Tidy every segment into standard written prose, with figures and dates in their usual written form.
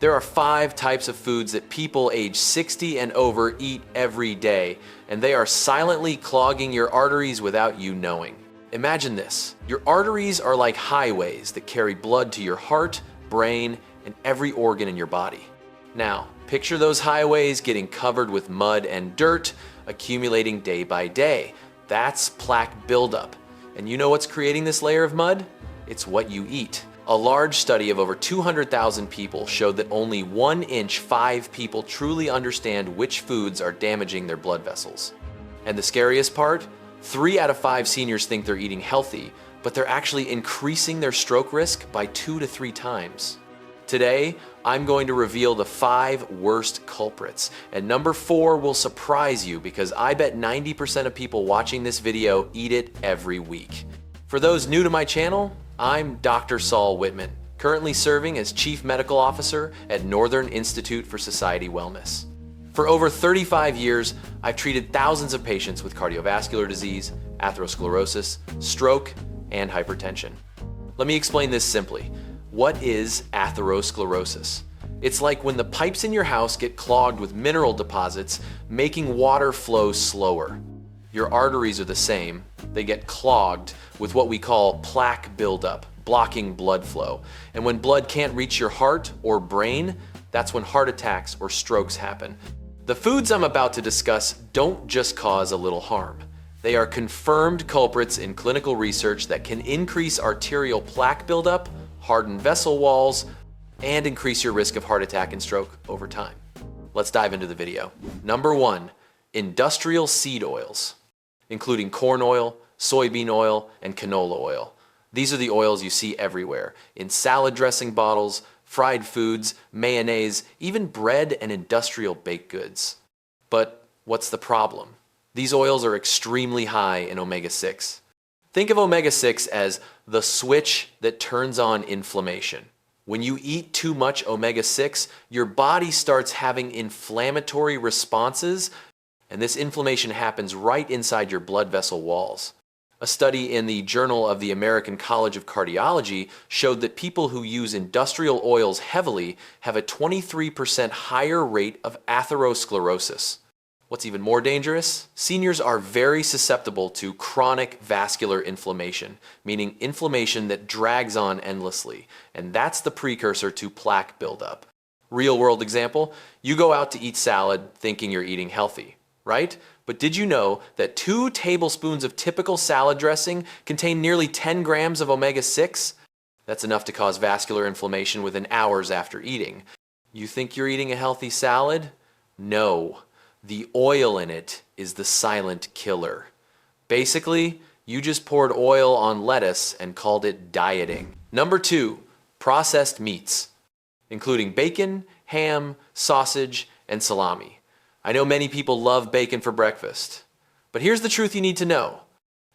There are 5 types of foods that people age 60 and over eat every day, and they are silently clogging your arteries without you knowing. Imagine this. Your arteries are like highways that carry blood to your heart, brain, and every organ in your body. Now, picture those highways getting covered with mud and dirt, accumulating day by day. That's plaque buildup. And you know what's creating this layer of mud? It's what you eat. A large study of over 200,000 people showed that only 1 in 5 people truly understand which foods are damaging their blood vessels. And the scariest part? 3 out of 5 seniors think they're eating healthy, but they're actually increasing their stroke risk by 2 to 3 times. Today, I'm going to reveal the 5 worst culprits, and number 4 will surprise you because I bet 90% of people watching this video eat it every week. For those new to my channel, I'm Dr. Saul Whitman, currently serving as Chief Medical Officer at Northern Institute for Society Wellness. For over 35 years, I've treated thousands of patients with cardiovascular disease, atherosclerosis, stroke, and hypertension. Let me explain this simply. What is atherosclerosis? It's like when the pipes in your house get clogged with mineral deposits, making water flow slower. Your arteries are the same. They get clogged with what we call plaque buildup, blocking blood flow. And when blood can't reach your heart or brain, that's when heart attacks or strokes happen. The foods I'm about to discuss don't just cause a little harm. They are confirmed culprits in clinical research that can increase arterial plaque buildup, harden vessel walls, and increase your risk of heart attack and stroke over time. Let's dive into the video. Number 1, industrial seed oils, including corn oil, soybean oil, and canola oil. These are the oils you see everywhere, in salad dressing bottles, fried foods, mayonnaise, even bread and industrial baked goods. But what's the problem? These oils are extremely high in omega-6. Think of omega-6 as the switch that turns on inflammation. When you eat too much omega-6, your body starts having inflammatory responses, and this inflammation happens right inside your blood vessel walls. A study in the Journal of the American College of Cardiology showed that people who use industrial oils heavily have a 23% higher rate of atherosclerosis. What's even more dangerous? Seniors are very susceptible to chronic vascular inflammation, meaning inflammation that drags on endlessly, and that's the precursor to plaque buildup. Real world example, you go out to eat salad thinking you're eating healthy, right? But did you know that 2 tablespoons of typical salad dressing contain nearly 10 grams of omega-6? That's enough to cause vascular inflammation within hours after eating. You think you're eating a healthy salad? No. The oil in it is the silent killer. Basically, you just poured oil on lettuce and called it dieting. Number 2, processed meats, including bacon, ham, sausage, and salami. I know many people love bacon for breakfast, but here's the truth you need to know.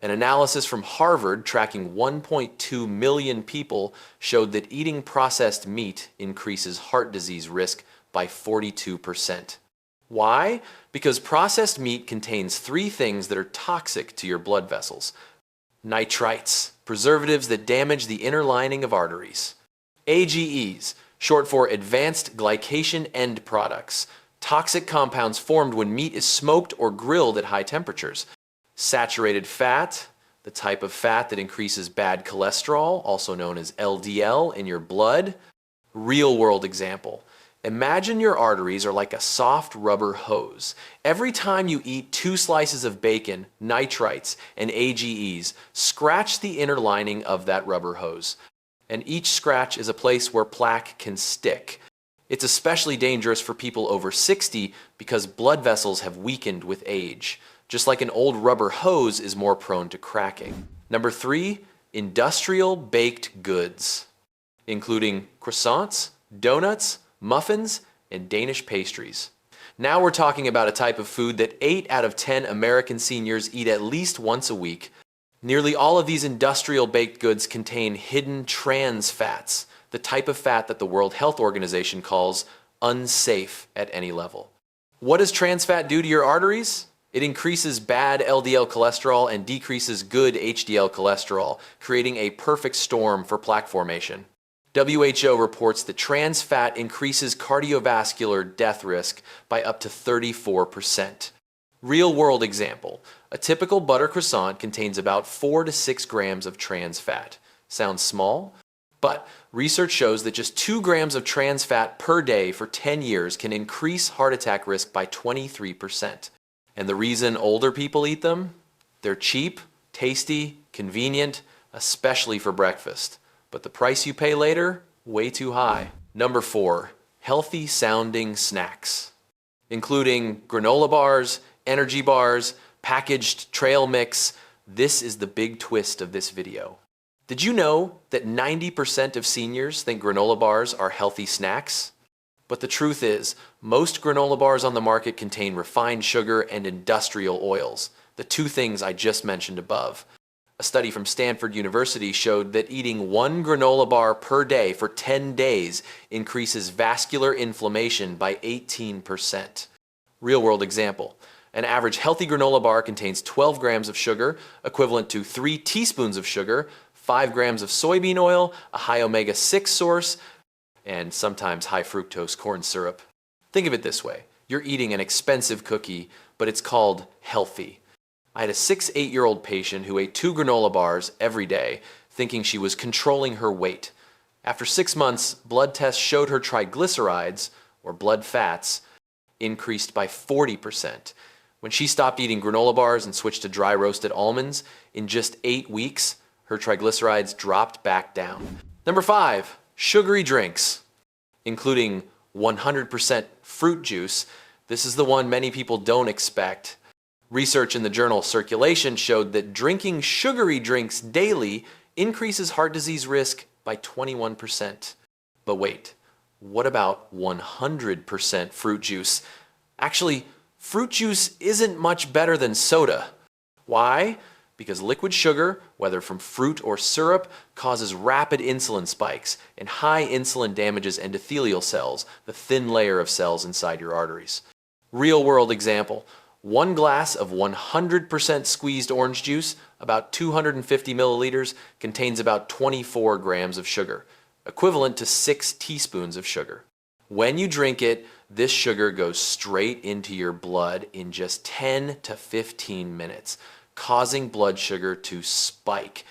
An analysis from Harvard tracking 1.2 million people showed that eating processed meat increases heart disease risk by 42%. Why? Because processed meat contains 3 things that are toxic to your blood vessels. Nitrites, preservatives that damage the inner lining of arteries. AGEs, short for advanced glycation end products, toxic compounds formed when meat is smoked or grilled at high temperatures. Saturated fat, the type of fat that increases bad cholesterol, also known as LDL, in your blood. Real world example. Imagine your arteries are like a soft rubber hose. Every time you eat 2 slices of bacon, nitrites, and AGEs scratch the inner lining of that rubber hose. And each scratch is a place where plaque can stick. It's especially dangerous for people over 60 because blood vessels have weakened with age, just like an old rubber hose is more prone to cracking. Number 3, industrial baked goods, including croissants, donuts, muffins, and Danish pastries. Now we're talking about a type of food that 8 out of 10 American seniors eat at least once a week. Nearly all of these industrial baked goods contain hidden trans fats, the type of fat that the World Health Organization calls unsafe at any level. What does trans fat do to your arteries? It increases bad LDL cholesterol and decreases good HDL cholesterol, creating a perfect storm for plaque formation. WHO reports that trans fat increases cardiovascular death risk by up to 34%. Real-world example. A typical butter croissant contains about 4 to 6 grams of trans fat. Sounds small? But research shows that just 2 grams of trans fat per day for 10 years can increase heart attack risk by 23%. And the reason older people eat them? They're cheap, tasty, convenient, especially for breakfast. But the price you pay later? Way too high. Number 4. Healthy sounding snacks, including granola bars, energy bars, packaged trail mix. This is the big twist of this video. Did you know that 90% of seniors think granola bars are healthy snacks? But the truth is, most granola bars on the market contain refined sugar and industrial oils, the two things I just mentioned above. A study from Stanford University showed that eating 1 granola bar per day for 10 days increases vascular inflammation by 18%. Real-world example. An average healthy granola bar contains 12 grams of sugar, equivalent to 3 teaspoons of sugar, 5 grams of soybean oil, a high omega-6 source, and sometimes high fructose corn syrup. Think of it this way. You're eating an expensive cookie, but it's called healthy. I had a 8-year-old patient who ate 2 granola bars every day, thinking she was controlling her weight. After 6 months, blood tests showed her triglycerides, or blood fats, increased by 40%. When she stopped eating granola bars and switched to dry roasted almonds, in just 8 weeks, her triglycerides dropped back down. Number 5, sugary drinks, including 100% fruit juice. This is the one many people don't expect. Research in the journal Circulation showed that drinking sugary drinks daily increases heart disease risk by 21%. But wait, what about 100% fruit juice? Actually, fruit juice isn't much better than soda. Why? Because liquid sugar, whether from fruit or syrup, causes rapid insulin spikes, and high insulin damages endothelial cells, the thin layer of cells inside your arteries. Real-world example. 1 glass of 100% squeezed orange juice, about 250 milliliters, contains about 24 grams of sugar, equivalent to 6 teaspoons of sugar. When you drink it, this sugar goes straight into your blood in just 10 to 15 minutes, causing blood sugar to spike.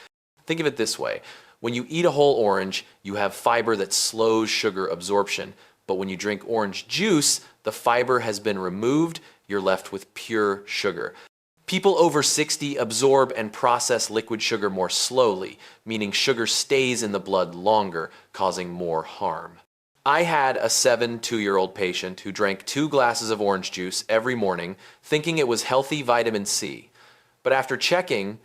Think of it this way. When you eat a whole orange, you have fiber that slows sugar absorption. But when you drink orange juice, the fiber has been removed, you're left with pure sugar. People over 60 absorb and process liquid sugar more slowly, meaning sugar stays in the blood longer, causing more harm. I had a 2-year-old patient who drank 2 glasses of orange juice every morning, thinking it was healthy vitamin C. But after checking,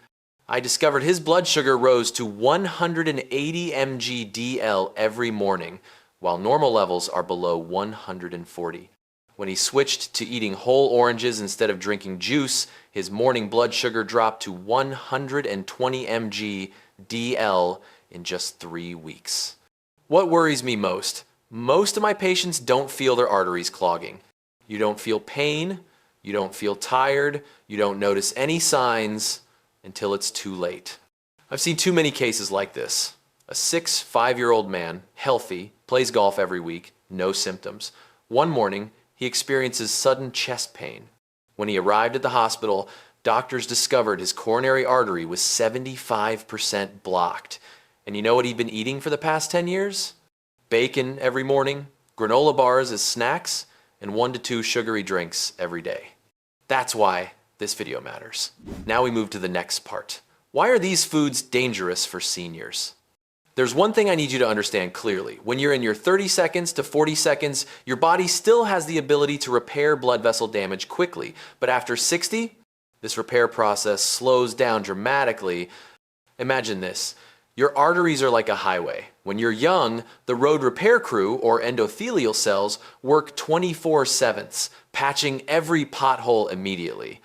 I discovered his blood sugar rose to 180 mg/dL every morning, while normal levels are below 140. When he switched to eating whole oranges instead of drinking juice, his morning blood sugar dropped to 120 mg/dL in just 3 weeks. What worries me most? Most of my patients don't feel their arteries clogging. You don't feel pain, you don't feel tired, you don't notice any signs until it's too late. I've seen too many cases like this. A 5-year-old man, healthy, plays golf every week, no symptoms. One morning, he experiences sudden chest pain. When he arrived at the hospital, doctors discovered his coronary artery was 75% blocked. And you know what he'd been eating for the past 10 years? Bacon every morning, granola bars as snacks, and 1 to 2 sugary drinks every day. That's why this video matters. Now we move to the next part. Why are these foods dangerous for seniors? There's one thing I need you to understand clearly. When you're in your 30 seconds to 40 seconds, your body still has the ability to repair blood vessel damage quickly. But after 60, this repair process slows down dramatically. Imagine this. Your arteries are like a highway. When you're young, the road repair crew, or endothelial cells, work 24/7, patching every pothole immediately.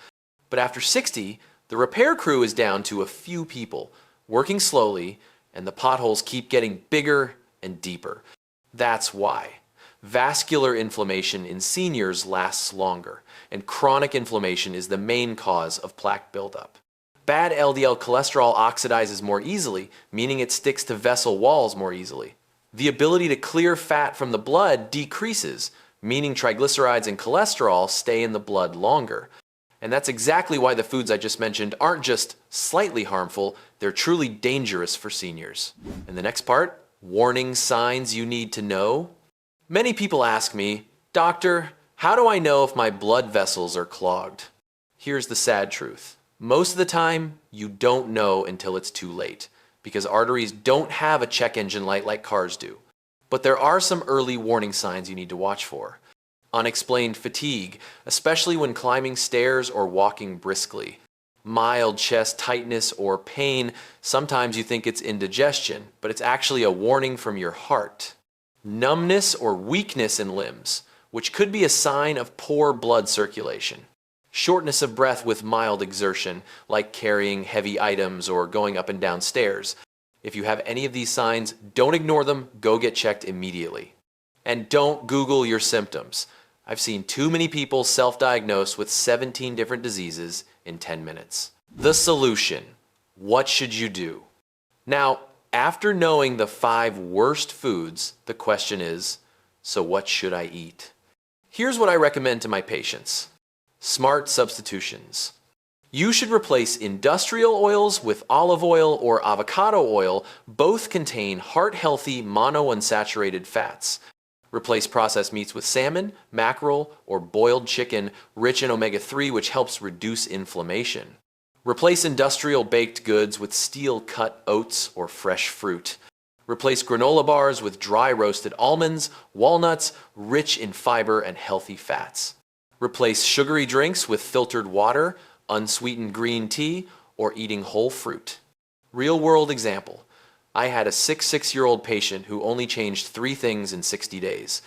But after 60, the repair crew is down to a few people, working slowly, and the potholes keep getting bigger and deeper. That's why. Vascular inflammation in seniors lasts longer, and chronic inflammation is the main cause of plaque buildup. Bad LDL cholesterol oxidizes more easily, meaning it sticks to vessel walls more easily. The ability to clear fat from the blood decreases, meaning triglycerides and cholesterol stay in the blood longer. And that's exactly why the foods I just mentioned aren't just slightly harmful, they're truly dangerous for seniors. And the next part, warning signs you need to know. Many people ask me, "Doctor, how do I know if my blood vessels are clogged?" Here's the sad truth. Most of the time, you don't know until it's too late, because arteries don't have a check engine light like cars do. But there are some early warning signs you need to watch for. Unexplained fatigue, especially when climbing stairs or walking briskly. Mild chest tightness or pain, sometimes you think it's indigestion, but it's actually a warning from your heart. Numbness or weakness in limbs, which could be a sign of poor blood circulation. Shortness of breath with mild exertion, like carrying heavy items or going up and down stairs. If you have any of these signs, don't ignore them, go get checked immediately. And don't Google your symptoms. I've seen too many people self-diagnose with 17 different diseases in 10 minutes. The solution. What should you do? Now, after knowing the 5 worst foods, the question is, so what should I eat? Here's what I recommend to my patients. Smart substitutions. You should replace industrial oils with olive oil or avocado oil. Both contain heart-healthy monounsaturated fats. Replace processed meats with salmon, mackerel, or boiled chicken rich in omega-3, which helps reduce inflammation. Replace industrial baked goods with steel-cut oats or fresh fruit. Replace granola bars with dry roasted almonds, walnuts, rich in fiber and healthy fats. Replace sugary drinks with filtered water, unsweetened green tea, or eating whole fruit. Real-world example. I had a 6'6" patient who only changed 3 things in 60 days.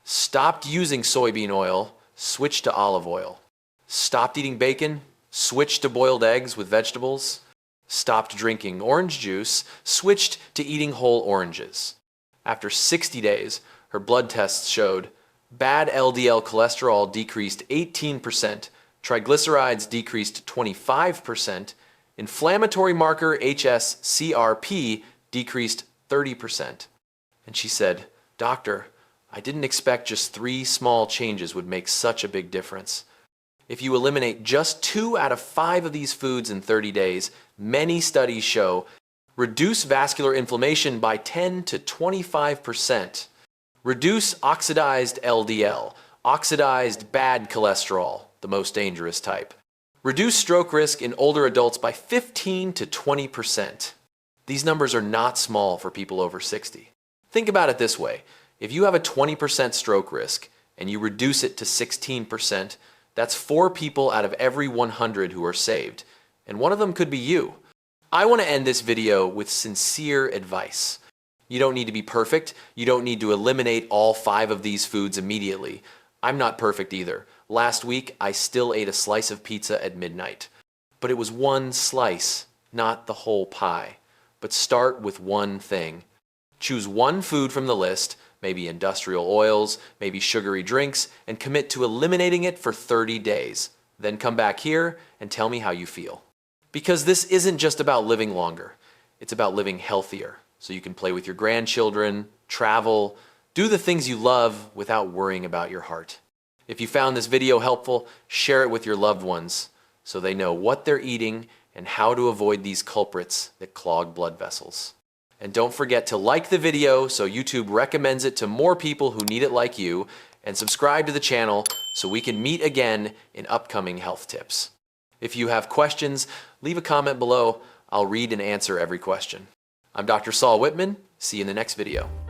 Stopped using soybean oil, switched to olive oil. Stopped eating bacon, switched to boiled eggs with vegetables. Stopped drinking orange juice, switched to eating whole oranges. After 60 days, her blood tests showed bad LDL cholesterol decreased 18%, triglycerides decreased 25%, inflammatory marker hs-CRP decreased 30%. And she said, "Doctor, I didn't expect just 3 small changes would make such a big difference." If you eliminate just 2 out of 5 of these foods in 30 days, many studies show reduce vascular inflammation by 10 to 25%. Reduce oxidized LDL, oxidized bad cholesterol, the most dangerous type. Reduce stroke risk in older adults by 15 to 20%. These numbers are not small for people over 60. Think about it this way. If you have a 20% stroke risk and you reduce it to 16%, that's 4 people out of every 100 who are saved. And one of them could be you. I want to end this video with sincere advice. You don't need to be perfect. You don't need to eliminate all 5 of these foods immediately. I'm not perfect either. Last week, I still ate a slice of pizza at midnight. But it was one slice, not the whole pie. But start with one thing. Choose one food from the list, maybe industrial oils, maybe sugary drinks, and commit to eliminating it for 30 days. Then come back here and tell me how you feel. Because this isn't just about living longer. It's about living healthier. So you can play with your grandchildren, travel, do the things you love without worrying about your heart. If you found this video helpful, share it with your loved ones so they know what they're eating and how to avoid these culprits that clog blood vessels. And don't forget to like the video so YouTube recommends it to more people who need it like you, and subscribe to the channel so we can meet again in upcoming health tips. If you have questions, leave a comment below. I'll read and answer every question. I'm Dr. Saul Whitman. See you in the next video.